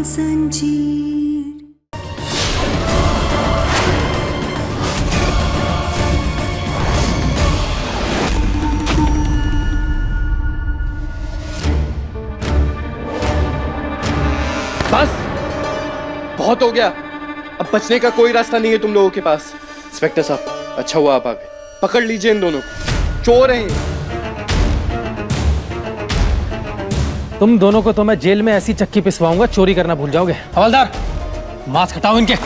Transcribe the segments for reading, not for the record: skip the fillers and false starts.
जंजीर। बस बहुत हो गया, अब बचने का कोई रास्ता नहीं है तुम लोगों के पास। इंस्पेक्टर साहब, अच्छा हुआ आप आ गए। पकड़ लीजिए इन दोनों को, चोर हैं ये। तुम दोनों को तो मैं जेल में ऐसी चक्की पिसवाऊंगा, चोरी करना भूल जाओगे। हवलदार, मास्क हटाओ इनके।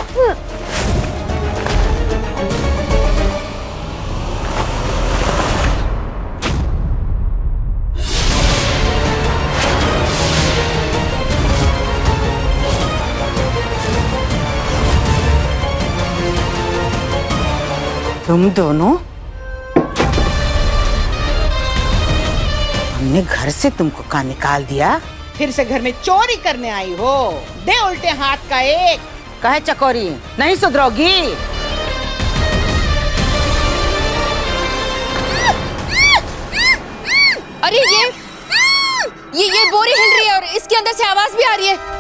तुम दोनों, हमने घर से तुमको कहाँ निकाल दिया? फिर से घर में चोरी करने आई हो? दे उल्टे हाथ का एक। कहे चकोरी, नहीं सुधरोगी। अरे ये बोरी हिल रही है और इसके अंदर से आवाज भी आ रही है।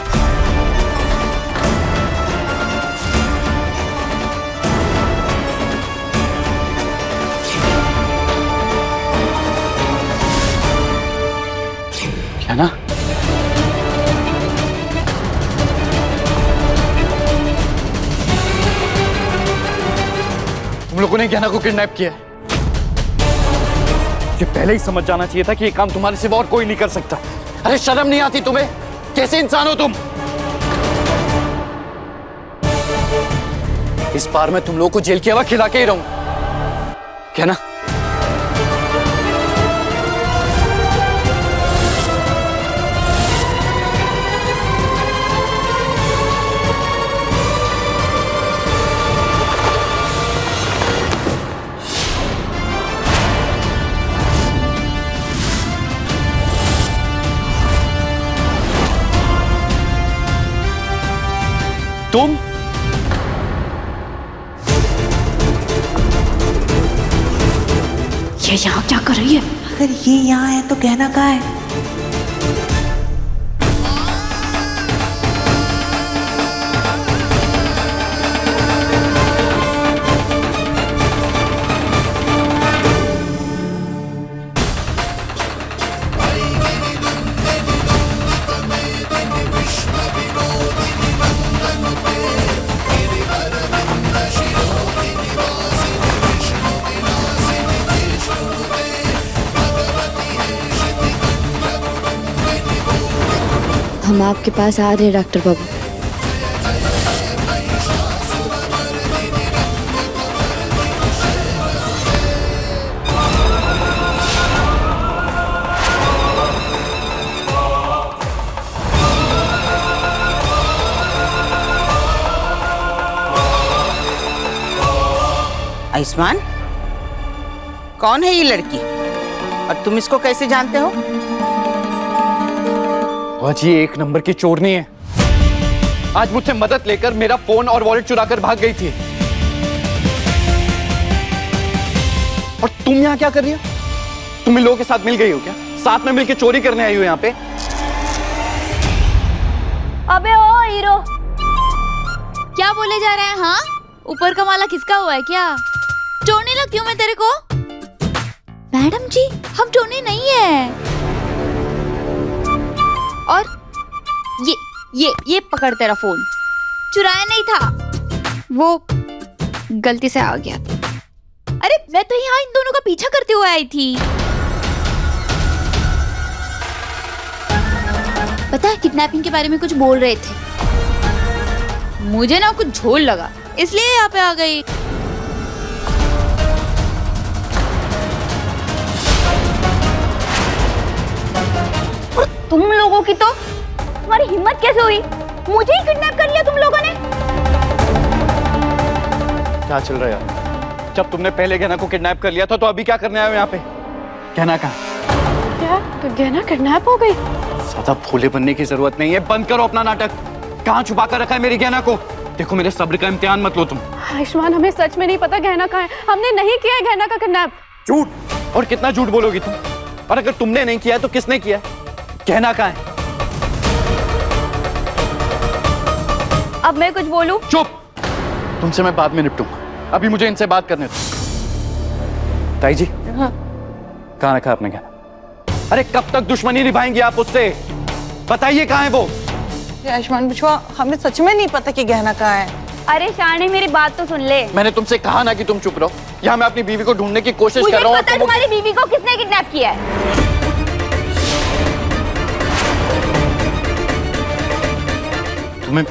क्या ना? तुम लोगों ने ज्ञाना को किडनैप किया है। ये पहले ही समझ जाना चाहिए था कि ये काम तुम्हारे सिवा और कोई नहीं कर सकता। अरे शर्म नहीं आती तुम्हें? कैसे इंसान हो तुम? इस बार मैं तुम लोगों को जेल की हवा खिला के ही रहूंगा, क्या ना? तुम ये यहाँ क्या कर रही है? अगर ये यहाँ है तो गहना कहाँ है? हम आपके पास आ रहे हैं डॉक्टर बाबू। आयुष्मान, कौन है ये लड़की और तुम इसको कैसे जानते हो? जी एक नंबर की चोरनी है। आज मुझसे मदद लेकर मेरा फोन और वॉलेट चुराकर भाग गई थी। और तुम यहाँ क्या कर रही हो? तुम इन लोगों के साथ मिल गई हो क्या? साथ में मिलकर चोरी करने आई हो यहाँ पे? अबे ओ हीरो, क्या बोले जा रहे हैं? हाँ, ऊपर का माला किसका हुआ है क्या? चोरने लग क्यों मैं तेरे को? मैडम जी, हम चोरने नहीं है। और ये पकड़ तेरा फोन। चुराया नहीं था, वो गलती से आ गया। अरे मैं तो यहाँ इन दोनों का पीछा करते हुए आई थी। पता है, किडनैपिंग के बारे में कुछ बोल रहे थे। मुझे ना कुछ झोल लगा, इसलिए यहाँ पे आ गई। और तुम लोगों की तो, तुम्हारी हिम्मत कैसे हुई? मुझे ही किडनैप कर लिया तुम लोगों ने। क्या चल रहा है यार? जब तुमने पहले गहना को किडनैप कर लिया था तो अभी क्या करने आए हो यहाँ पे? गहना कहाँ? क्या गहना किडनैप हो गई? ज्यादा भोले बनने की जरूरत नहीं है, बंद करो अपना नाटक। कहाँ छुपा कर रखा है मेरी गहना को? देखो मेरे सब्र का इम्तिहान मत लो तुम। आयुष्मान, हमें सच में नहीं पता गहना कहाँ है। हमने नहीं किया है गहना का किडनैप। झूठ! और कितना झूठ बोलोगी तुम? और अगर तुमने नहीं किया तो किसने किया? गहना कहाँ है? अब मैं कुछ बोलूं? चुप। तुमसे मैं बाद में निपटूंगा, अभी मुझे इनसे बात करने दो। ताई जी, हाँ। कहाँ रखा आपने गहना? अरे कब तक दुश्मनी निभाएंगी आप उससे? बताइए कहाँ है वो? आयुष्मान बिछुआ, हमें सच में नहीं पता कि गहना कहाँ है। अरे शाने, मेरी बात तो सुन ले। मैंने तुमसे कहा ना कि तुम चुप रहो। यहाँ मैं अपनी बीवी को ढूंढने की कोशिश कर रहा हूँ। मुझे पता है तुम्हारी बीवी को किसने किडनैप किया है। तुम्हें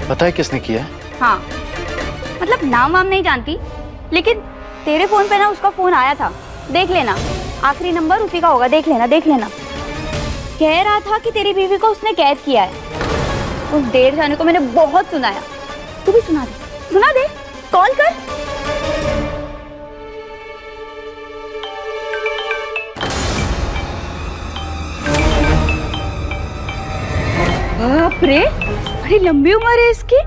पता है किसने किया है? हाँ, मतलब नाम वाम नहीं जानती, लेकिन तेरे फोन पे ना उसका फोन आया था, देख लेना, आखिरी नंबर उसी का होगा, देख लेना देख लेना। कह रहा था कि तेरी बीवी को उसने कैद किया है। उस देर जाने को मैंने बहुत सुनाया, तू भी सुना दे, कॉल कर। बाप रे, बड़ी लंबी उम्र है इसकी।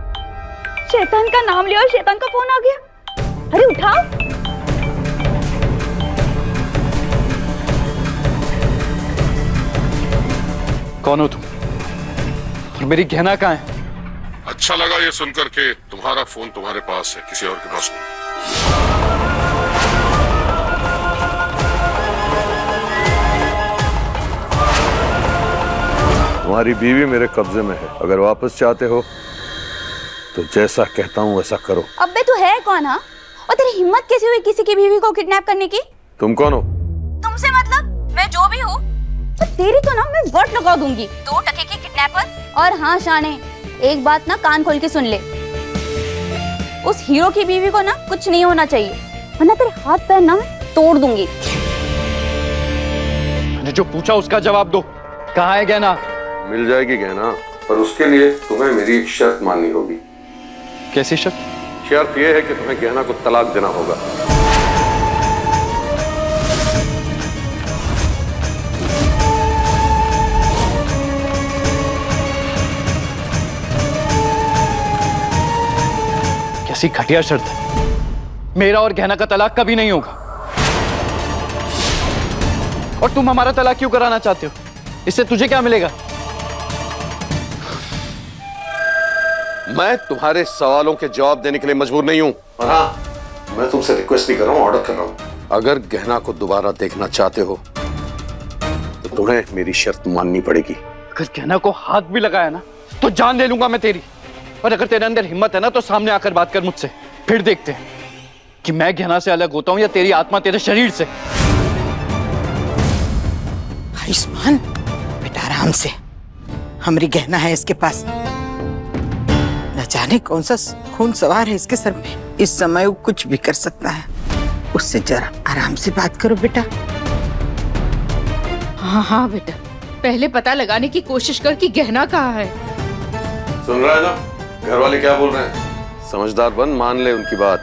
शैतान का नाम लिया और शैतान का फोन आ गया। अरे उठाओ। कौन हो तुम? और मेरी गहना कहाँ है? अच्छा लगा ये सुनकर के तुम्हारा फोन तुम्हारे पास है, किसी और के पास नहीं। तुम्हारी बीवी मेरे कब्जे में है, अगर वापस चाहते हो तो जैसा कहता हूँ वैसा करो। अबे तू है कौन? हाँ, और तेरी हिम्मत कैसे हुई किसी की बीवी को किडनैप करने की? तुम कौन हो? तुमसे मतलब मैं जो भी हूँ, तो तेरी तो ना मैं वोट लगा दूंगी। 2 टके की किडनैपर। और हाँ शाने, एक बात ना कान खोल के सुन ले, उस हीरो की बीवी को ना कुछ नहीं होना चाहिए, वरना तेरे हाथ पैर ना मैं तोड़ दूंगी। मैंने जो पूछा उसका जवाब दो। कहाँ है गहना? मिल जाएगी गहना, पर उसके लिए तुम्हें मेरी एक शर्त माननी होगी। कैसी शर्त? शर्त यह है कि तुम्हें गहना को तलाक देना होगा। कैसी घटिया शर्त है। मेरा और गहना का तलाक कभी नहीं होगा। और तुम हमारा तलाक क्यों कराना चाहते हो? इससे तुझे क्या मिलेगा? मैं तुम्हारे सवालों के जवाब देने के लिए मजबूर नहीं हूं। और हाँ, मैं तुमसे रिक्वेस्ट नहीं कर रहा हूं, ऑर्डर कर रहा हूं। अगर गहना को दोबारा देखना चाहते हो तो तुम्हें मेरी शर्त माननी पड़ेगी। अगर गहना को हाथ भी लगाया ना तो जान ले लूंगा मैं तेरी। और अगर तेरे अंदर हिम्मत है ना तो सामने आकर बात कर मुझसे, फिर देखते हैं कि मैं गहना से अलग होता हूं या तेरी आत्मा तेरे शरीर से। आयुष्मान बेटा, आराम से, हमारी गहना है इसके पास। न जाने कौन सा खून सवार है इसके सर पे। इस समय वो कुछ भी कर सकता है। उससे जरा आराम से बात करो बेटा। हाँ बेटा, पहले पता लगाने की कोशिश कर कि गहना कहाँ है। सुन रहा है ना घर वाले क्या बोल रहे हैं? समझदार बन, मान ले उनकी बात।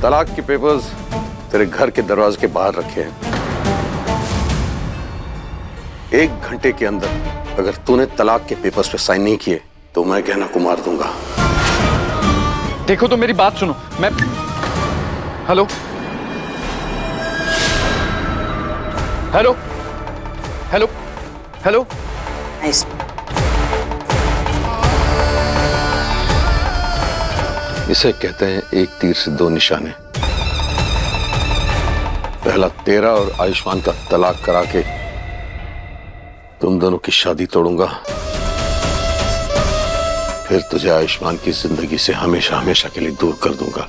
तलाक के पेपर्स तेरे घर के दरवाजे के बाहर रखे हैं। 1 घंटे के अंदर अगर तूने तलाक के पेपर्स पे साइन नहीं किए तो मैं गहना को मार दूंगा। देखो तो मेरी बात सुनो। मैं हेलो हेलो हेलो हेलो इसे कहते हैं एक तीर से 2 निशाने। पहला तेरा और आयुष्मान का तलाक करा के तुम दोनों की शादी तोड़ूंगा, फिर तुझे आयुष्मान की जिंदगी से हमेशा हमेशा के लिए दूर कर दूंगा।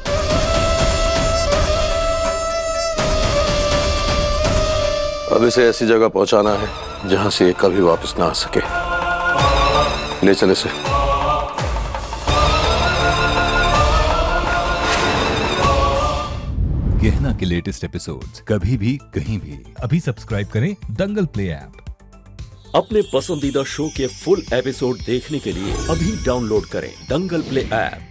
अब इसे ऐसी जगह पहुंचाना है जहां से ये कभी वापस ना आ सके। ले चले से। गहना के लेटेस्ट एपिसोड्स कभी भी कहीं भी अभी सब्सक्राइब करें दंगल प्ले ऐप। अपने पसंदीदा शो के फुल एपिसोड देखने के लिए अभी डाउनलोड करें दंगल प्ले ऐप।